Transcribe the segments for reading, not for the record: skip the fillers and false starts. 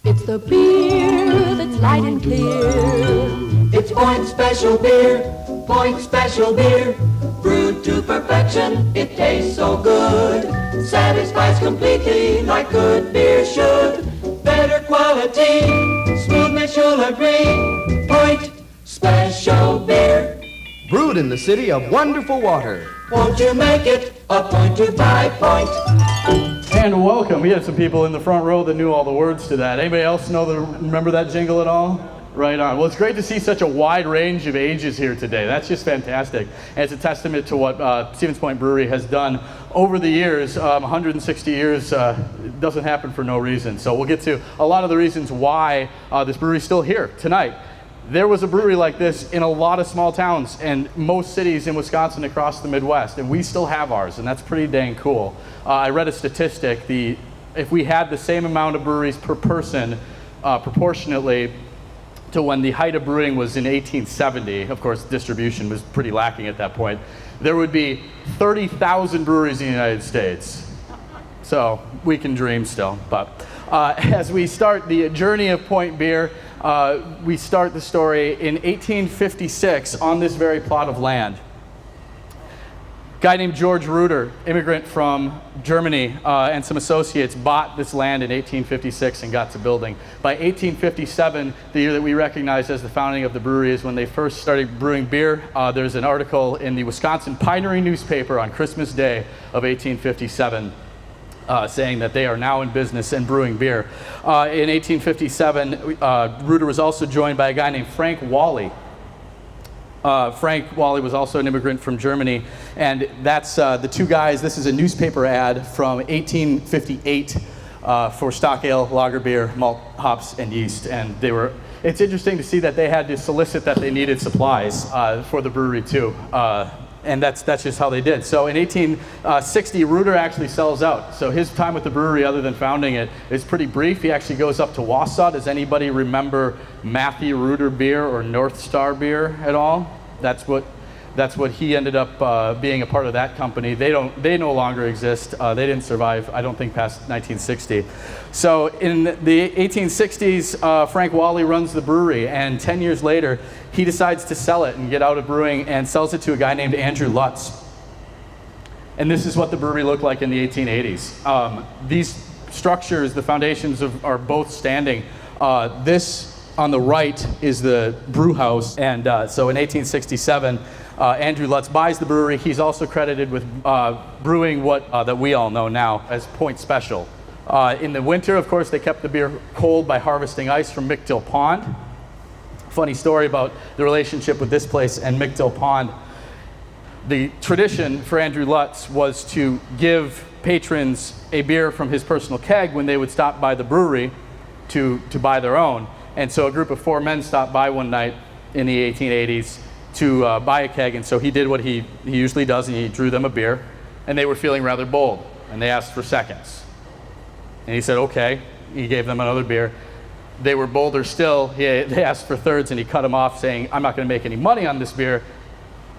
It's the beer that's light and clear. It's Point Special Beer, Point Special Beer. Brewed to perfection, it tastes so good. Satisfies completely like good beer should. Better quality, smoothness you'll agree. Point Special Beer. Brewed in the city of wonderful water. Won't you make it a point to buy Point? And welcome. We had some people in the front row that knew all the words to that. Anybody else remember that jingle at all? Right on. Well, it's great to see such a wide range of ages here today. That's just fantastic. And it's a testament to what Stevens Point Brewery has done over the years. 160 years doesn't happen for no reason. So we'll get to a lot of the reasons why this brewery is still here tonight. There was a brewery like this in a lot of small towns and most cities in Wisconsin across the Midwest, and we still have ours, and that's pretty dang cool. I read a statistic, if we had the same amount of breweries per person proportionately to when the height of brewing was in 1870, of course distribution was pretty lacking at that point, there would be 30,000 breweries in the United States. So we can dream still. But as we start the journey of Point Beer, we start the story in 1856 on this very plot of land. A guy named George Reuter, immigrant from Germany, and some associates bought this land in 1856 and got to building. By 1857, the year that we recognize as the founding of the brewery, is when they first started brewing beer. There's an article in the Wisconsin Pioneer newspaper on Christmas Day of 1857 saying that they are now in business and brewing beer. In 1857, Reuter was also joined by a guy named Frank Wally. Frank Wally was also an immigrant from Germany, and that's the two guys. This is a newspaper ad from 1858 for stock ale, lager beer, malt, hops, and yeast. And it's interesting to see that they had to solicit that they needed supplies for the brewery too. And that's just how they did. So in 1860, Reuter actually sells out. So his time with the brewery, other than founding it, is pretty brief. He actually goes up to Wausau. Does anybody remember Matthew Reuter beer or North Star beer at all? That's what he ended up being a part of that company. They no longer exist. They didn't survive, I don't think, past 1960. So in the 1860s, Frank Wally runs the brewery, and 10 years later, he decides to sell it and get out of brewing and sells it to a guy named Andrew Lutz. And this is what the brewery looked like in the 1880s. These structures, the foundations are both standing. This on the right is the brew house, and so in 1867, Andrew Lutz buys the brewery. He's also credited with brewing what that we all know now as Point Special. In the winter, of course, they kept the beer cold by harvesting ice from Mickdill Pond. Funny story about the relationship with this place and Mickdill Pond. The tradition for Andrew Lutz was to give patrons a beer from his personal keg when they would stop by the brewery to buy their own. And so a group of 4 men stopped by one night in the 1880s to buy a keg, and so he did what he usually does, and he drew them a beer, and they were feeling rather bold, and they asked for seconds. And he said, okay. He gave them another beer. They were bolder still. They asked for thirds, and he cut them off, saying, I'm not going to make any money on this beer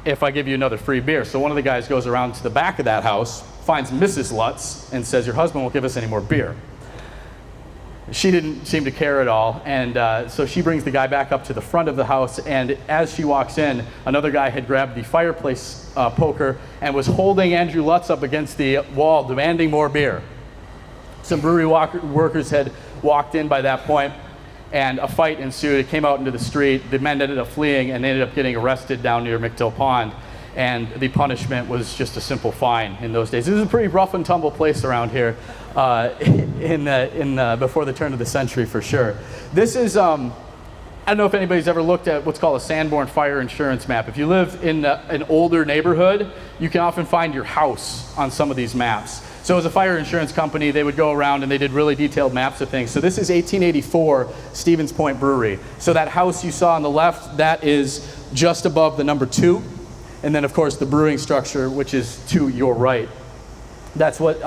if I give you another free beer. So one of the guys goes around to the back of that house, finds Mrs. Lutz, and says, your husband won't give us any more beer. She didn't seem to care at all, and so she brings the guy back up to the front of the house, and as she walks in, another guy had grabbed the fireplace poker and was holding Andrew Lutz up against the wall, demanding more beer. Some brewery workers had walked in by that point, and a fight ensued. It came out into the street. The men ended up fleeing, and they ended up getting arrested down near Mickdill Pond, and the punishment was just a simple fine in those days. This is a pretty rough and tumble place around here before the turn of the century, for sure. This is, I don't know if anybody's ever looked at what's called a Sanborn fire insurance map. If you live in an older neighborhood, you can often find your house on some of these maps. So as a fire insurance company, they would go around and they did really detailed maps of things. So this is 1884 Stevens Point Brewery. So that house you saw on the left, that is just above the number 2. And then, of course, the brewing structure, which is to your right. That's what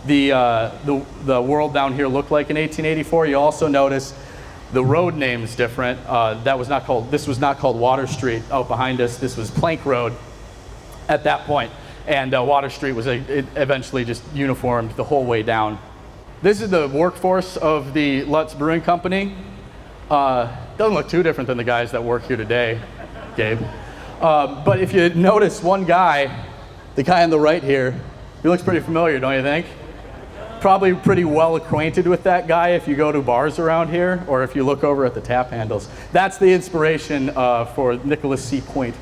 the world down here looked like in 1884. You also notice the road name is different. This was not called Water Street out behind us. This was Plank Road at that point. And Water Street was eventually just uniformed the whole way down. This is the workforce of the Lutz Brewing Company. Doesn't look too different than the guys that work here today, Gabe. But if you notice one guy, the guy on the right here, he looks pretty familiar, don't you think? Probably pretty well acquainted with that guy if you go to bars around here or if you look over at the tap handles. That's the inspiration for Nicholas C. Point,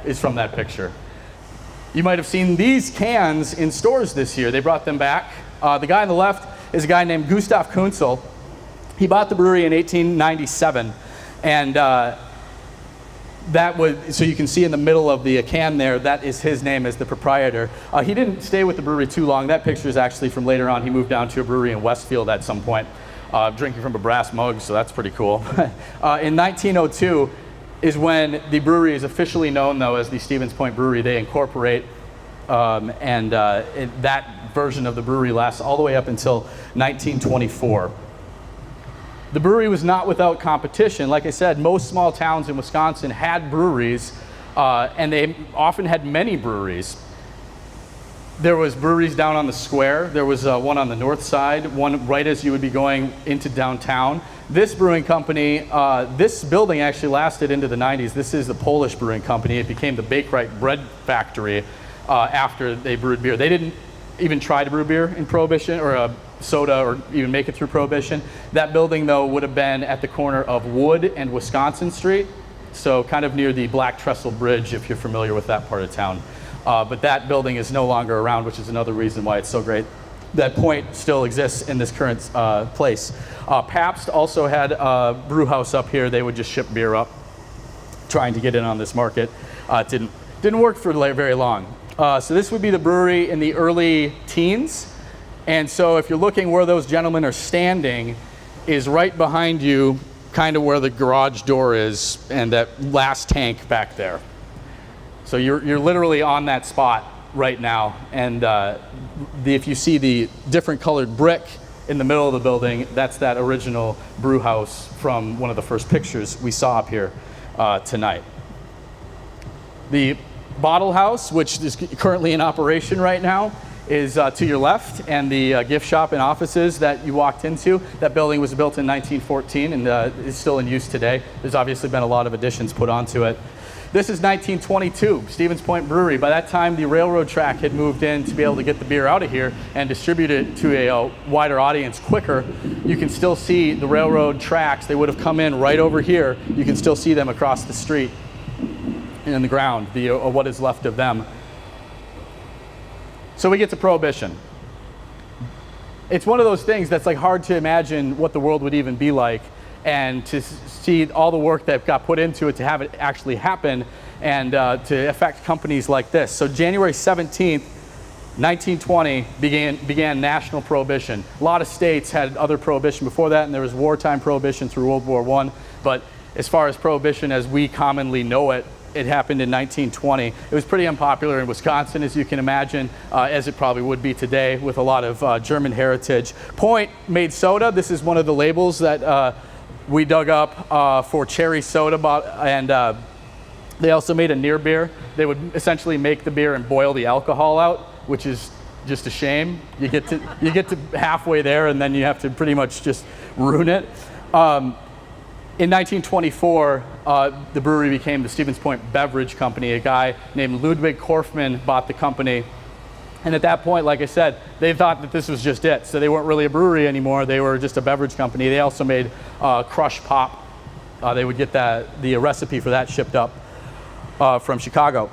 is from that picture. You might have seen these cans in stores this year. They brought them back. The guy on the left is a guy named Gustav Kunzel. He bought the brewery in 1897, and that was, so you can see in the middle of the can there, that is his name as the proprietor. He didn't stay with the brewery too long. That picture is actually from later on. He moved down to a brewery in Westfield at some point, drinking from a brass mug, so that's pretty cool. In 1902 is when the brewery is officially known, though, as the Stevens Point Brewery. They incorporate, that version of the brewery lasts all the way up until 1924. The brewery was not without competition. Like I said, most small towns in Wisconsin had breweries, and they often had many breweries. There was breweries down on the square. There was one on the north side, one right as you would be going into downtown. This brewing company, this building actually lasted into the 90s. This is the Polish Brewing Company. It became the Bakelite Bread Factory after they brewed beer. They didn't even try to brew beer in Prohibition, or soda, or even make it through Prohibition. That building, though, would have been at the corner of Wood and Wisconsin Street, so kind of near the Black Trestle Bridge, if you're familiar with that part of town. But that building is no longer around, which is another reason why it's so great that Point still exists in this current place. Pabst also had a brew house up here. They would just ship beer up, trying to get in on this market. It didn't work for very long. So this would be the brewery in the early teens. And so if you're looking where those gentlemen are standing, is right behind you, kind of where the garage door is, and that last tank back there. So you're literally on that spot right now. And if you see the different colored brick in the middle of the building, that's that original brew house from one of the first pictures we saw up here tonight. The bottle house, which is currently in operation right now, is to your left, and the gift shop and offices that you walked into. That building was built in 1914 and is still in use today. There's obviously been a lot of additions put onto it. This is 1922, Stevens Point Brewery. By that time, the railroad track had moved in to be able to get the beer out of here and distribute it to a wider audience quicker. You can still see the railroad tracks. They would have come in right over here. You can still see them across the street in the ground, what is left of them. So we get to Prohibition. It's one of those things that's like hard to imagine what the world would even be like, and to see all the work that got put into it to have it actually happen, and to affect companies like this. So January 17th, 1920 began national prohibition. A lot of states had other prohibition before that, and there was wartime prohibition through World War I. But as far as prohibition as we commonly know it, it happened in 1920. It was pretty unpopular in Wisconsin, as you can imagine, as it probably would be today, with a lot of German heritage. Point made soda. This is one of the labels that we dug up for cherry soda, and they also made a near beer. They would essentially make the beer and boil the alcohol out, which is just a shame. You get to halfway there, and then you have to pretty much just ruin it. In 1924, the brewery became the Stevens Point Beverage Company. A guy named Ludwig Korfmann bought the company. And at that point, like I said, they thought that this was just it. So they weren't really a brewery anymore. They were just a beverage company. They also made Crush Pop. They would get the recipe for that shipped up from Chicago.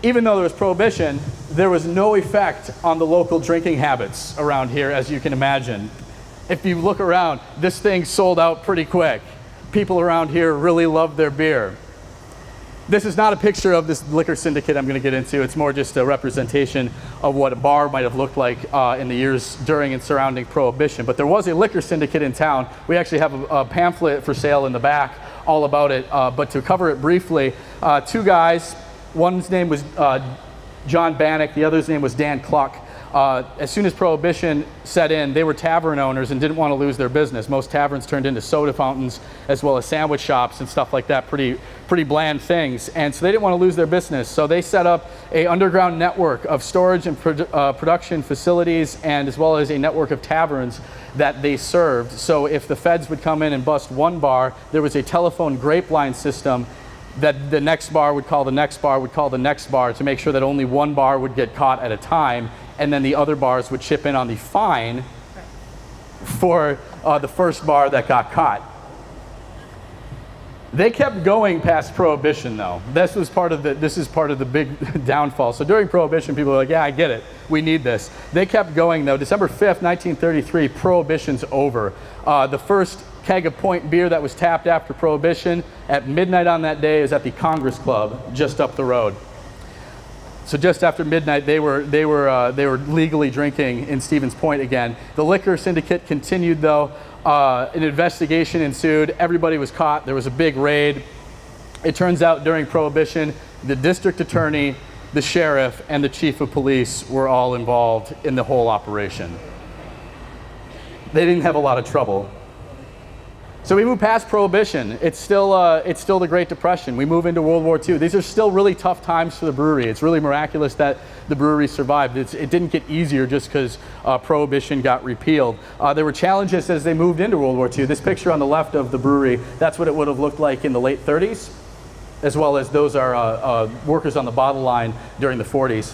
Even though there was prohibition, there was no effect on the local drinking habits around here, as you can imagine. If you look around, this thing sold out pretty quick. People around here really love their beer. This is not a picture of this liquor syndicate I'm going to get into. It's more just a representation of what a bar might have looked like in the years during and surrounding Prohibition. But there was a liquor syndicate in town. We actually have a pamphlet for sale in the back all about it. But to cover it briefly, two guys, one's name was John Bannock, the other's name was Dan Cluck. as soon as Prohibition set in, they were tavern owners and didn't want to lose their business. Most taverns turned into soda fountains as well as sandwich shops and stuff like that, pretty bland things. And so they didn't want to lose their business. So they set up a underground network of storage and production facilities, and as well as a network of taverns that they served. So if the feds would come in and bust one bar, there was a telephone grape line system that the next bar would call the next bar would call the next bar to make sure that only one bar would get caught at a time, and then the other bars would chip in on the fine for the first bar that got caught. They kept going past Prohibition, though. This is part of the big downfall. So during Prohibition, people were like, yeah, I get it. We need this. They kept going, though. December 5th, 1933, Prohibition's over. The first keg of Point beer that was tapped after Prohibition at midnight on that day is at the Congress Club just up the road. So just after midnight, they were legally drinking in Stevens Point again. The liquor syndicate continued, though. An investigation ensued. Everybody was caught. There was a big raid. It turns out during Prohibition, the district attorney, the sheriff, and the chief of police were all involved in the whole operation. They didn't have a lot of trouble. So we move past Prohibition. It's still the Great Depression. We move into World War II. These are still really tough times for the brewery. It's really miraculous that the brewery survived. It didn't get easier just because Prohibition got repealed. There were challenges as they moved into World War II. This picture on the left of the brewery, that's what it would have looked like in the late 30s, as well as those are workers on the bottle line during the 40s.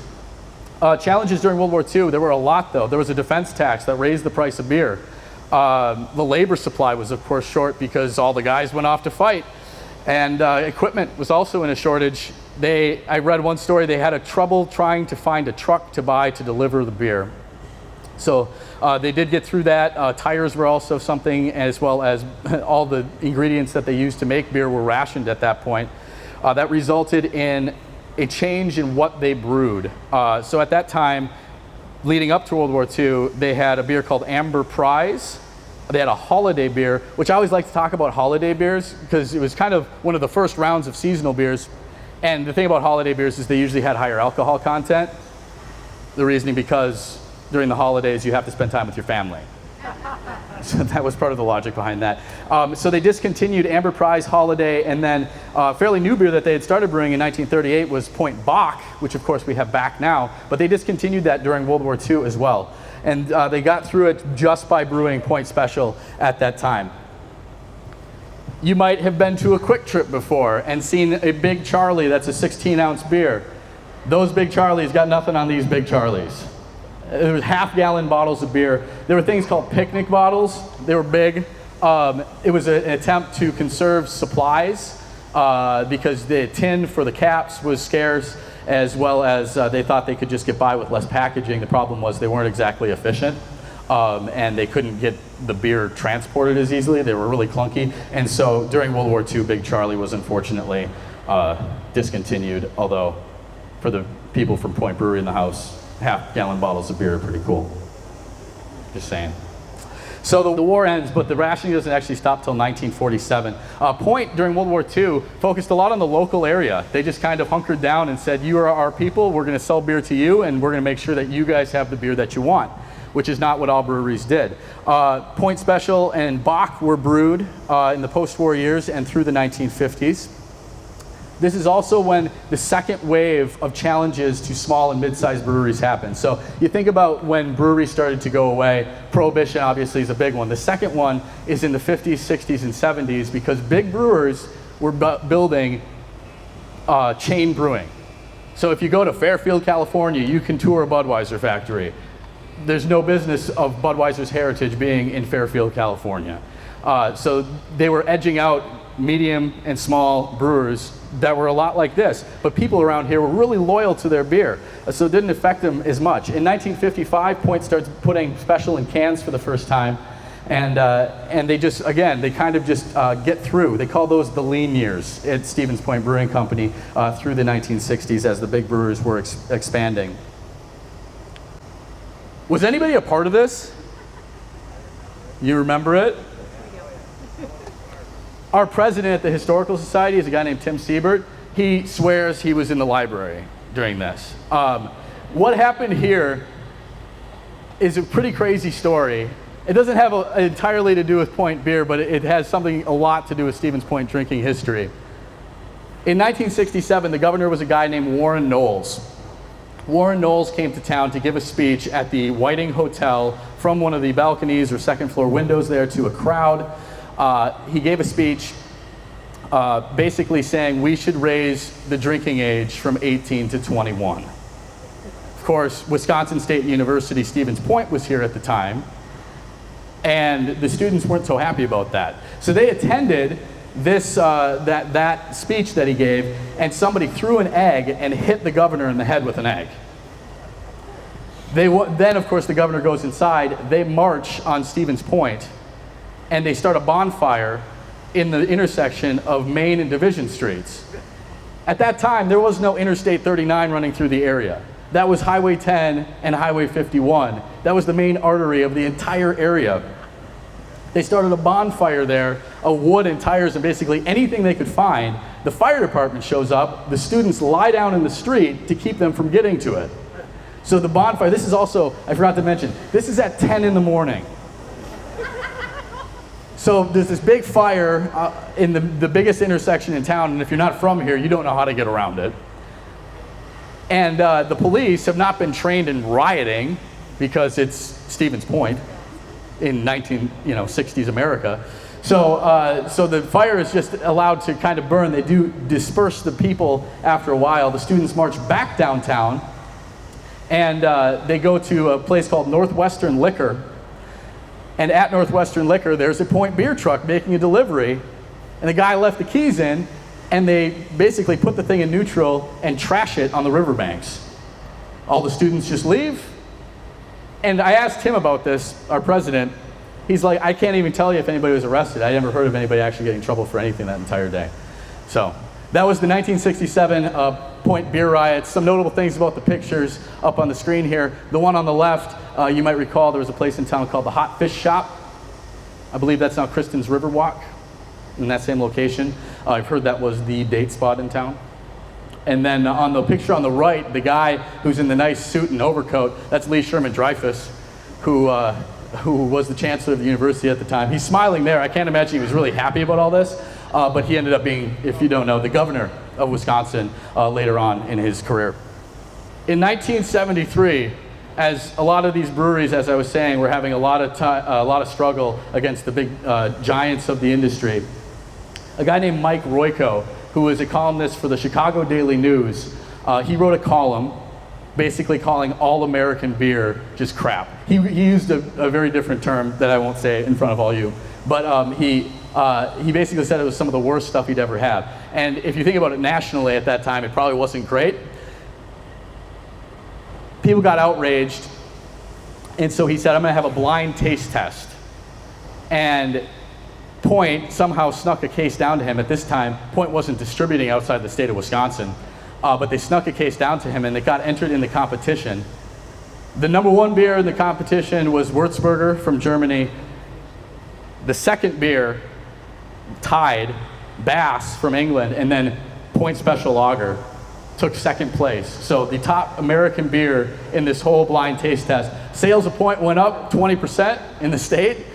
Challenges during World War II, there were a lot, though. There was a defense tax that raised the price of beer. The labor supply was, of course, short because all the guys went off to fight. And equipment was also in a shortage. I read one story, they had trouble trying to find a truck to buy to deliver the beer. So they did get through that. Tires were also something, as well as all the ingredients that they used to make beer were rationed at that point. That resulted in a change in what they brewed. So at that time, leading up to World War II, they had a beer called Amber Prize. They had a holiday beer, which I always like to talk about holiday beers because it was kind of one of the first rounds of seasonal beers. And the thing about holiday beers is they usually had higher alcohol content. The reasoning because during the holidays you have to spend time with your family. So that was part of the logic behind that. So they discontinued Amber Prize Holiday, and then a fairly new beer that they had started brewing in 1938 was Point Bock, which of course we have back now, but they discontinued that during World War II as well. And they got through it just by brewing Point Special at that time. You might have been to a Quick Trip before and seen a Big Charlie that's a 16-ounce beer. Those Big Charlies got nothing on these Big Charlies. There was half-gallon bottles of beer. There were things called picnic bottles. They were big. It was an attempt to conserve supplies because the tin for the caps was scarce, as well as they thought they could just get by with less packaging. The problem was they weren't exactly efficient, and they couldn't get the beer transported as easily. They were really clunky. And so during World War II, Big Charlie was unfortunately discontinued, although for the people from Point Brewery in the house, half-gallon bottles of beer are pretty cool. Just saying. So the war ends, but the rationing doesn't actually stop till 1947. Point, during World War II, focused a lot on the local area. They just kind of hunkered down and said, you are our people, we're going to sell beer to you, and we're going to make sure that you guys have the beer that you want, which is not what all breweries did. Point Special and Bock were brewed in the post-war years and through the 1950s. This is also when the second wave of challenges to small and mid-sized breweries happened. So you think about when breweries started to go away, Prohibition obviously is a big one. The second one is in the 50s, 60s, and 70s because big brewers were building chain brewing. So if you go to Fairfield, California, you can tour a Budweiser factory. There's no business of Budweiser's heritage being in Fairfield, California. So they were edging out medium and small brewers that were a lot like this, but people around here were really loyal to their beer, so it didn't affect them as much. In 1955, Point starts putting Special in cans for the first time, and they just, again, they kind of just get through. They call those the lean years at Stevens Point Brewing Company through the 1960s as the big brewers were expanding. Was anybody a part of this? You remember it? Our president at the Historical Society is a guy named Tim Siebert. He swears he was in the library during this. What happened here is a pretty crazy story. It doesn't have entirely to do with Point beer, but it has something a lot to do with Stevens Point drinking history. In 1967, the governor was a guy named Warren Knowles. Warren Knowles came to town to give a speech at the Whiting Hotel from one of the balconies or second floor windows there to a crowd. He gave a speech basically saying we should raise the drinking age from 18 to 21. Of course, Wisconsin State University Stevens Point was here at the time, and the students weren't so happy about that. So they attended this that speech that he gave, and somebody threw an egg and hit the governor in the head with an egg. Then, of course, the governor goes inside. They march on Stevens Point, and they start a bonfire in the intersection of Main and Division Streets. At that time, there was no Interstate 39 running through the area. That was Highway 10 and Highway 51. That was the main artery of the entire area. They started a bonfire there of wood and tires and basically anything they could find. The fire department shows up. The students lie down in the street to keep them from getting to it. So the bonfire, this is also, I forgot to mention, this is at 10 in the morning. So there's this big fire in the biggest intersection in town, and if you're not from here, you don't know how to get around it. And the police have not been trained in rioting because it's Stevens Point in 1960s America. So the fire is just allowed to kind of burn. They do disperse the people after a while. The students march back downtown, and they go to a place called Northwestern Liquor. And at Northwestern Liquor, there's a Point beer truck making a delivery, and the guy left the keys in, and they basically put the thing in neutral and trash it on the riverbanks. All the students just leave. And I asked him about this, our president. He's like, I can't even tell you if anybody was arrested. I never heard of anybody actually getting in trouble for anything that entire day. So that was the 1967 Point beer riots. Some notable things about the pictures up on the screen here. The one on the left, you might recall there was a place in town called the Hot Fish Shop. I believe that's now Kristen's Riverwalk in that same location. I've heard that was the date spot in town. And then on the picture on the right, the guy who's in the nice suit and overcoat, that's Lee Sherman Dreyfuss, who was the chancellor of the university at the time. He's smiling there. I can't imagine he was really happy about all this, but he ended up being, if you don't know, the governor of Wisconsin later on in his career. In 1973, as a lot of these breweries, as I was saying, were having a lot of struggle against the big giants of the industry, a guy named Mike Royko, who was a columnist for the Chicago Daily News, he wrote a column basically calling all American beer just crap. He used a very different term that I won't say in front of all you, but he basically said it was some of the worst stuff he'd ever had. And if you think about it nationally at that time, it probably wasn't great. People got outraged, and so he said, I'm gonna have a blind taste test. And Point somehow snuck a case down to him. At this time, Point wasn't distributing outside the state of Wisconsin, but they snuck a case down to him, and they got entered in the competition. The number one beer in the competition was Würzburger from Germany. The second beer tied Bass from England, and then Point Special Lager took second place. So the top American beer in this whole blind taste test. Sales of Point went up 20% in the state.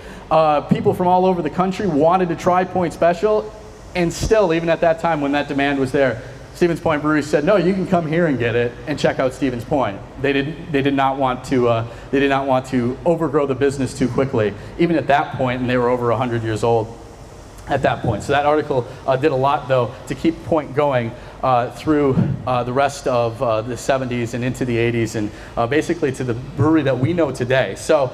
People from all over the country wanted to try Point Special, and still, even at that time when that demand was there, Stevens Point Brewery said, no, you can come here and get it and check out Stevens Point. They did not want to overgrow the business too quickly, even at that point, and they were over 100 years old at that point. So that article did a lot, though, to keep Point going through the rest of the 70s and into the 80s, and basically to the brewery that we know today. So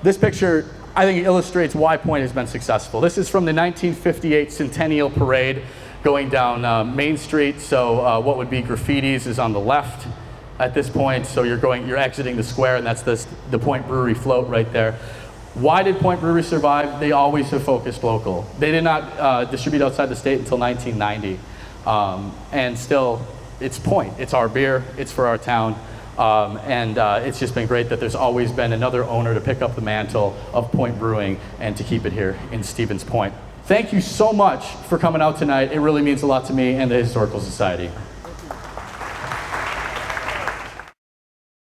this picture, I think, illustrates why Point has been successful. This is from the 1958 Centennial Parade going down Main Street. So what would be graffitis is on the left at this point. So you're exiting the square, and that's the Point Brewery float right there. Why did Point Brewery survive? They always have focused local. They did not distribute outside the state until 1990. And still, it's Point. It's our beer. It's for our town. And it's just been great that there's always been another owner to pick up the mantle of Point Brewing and to keep it here in Stevens Point. Thank you so much for coming out tonight. It really means a lot to me and the Historical Society.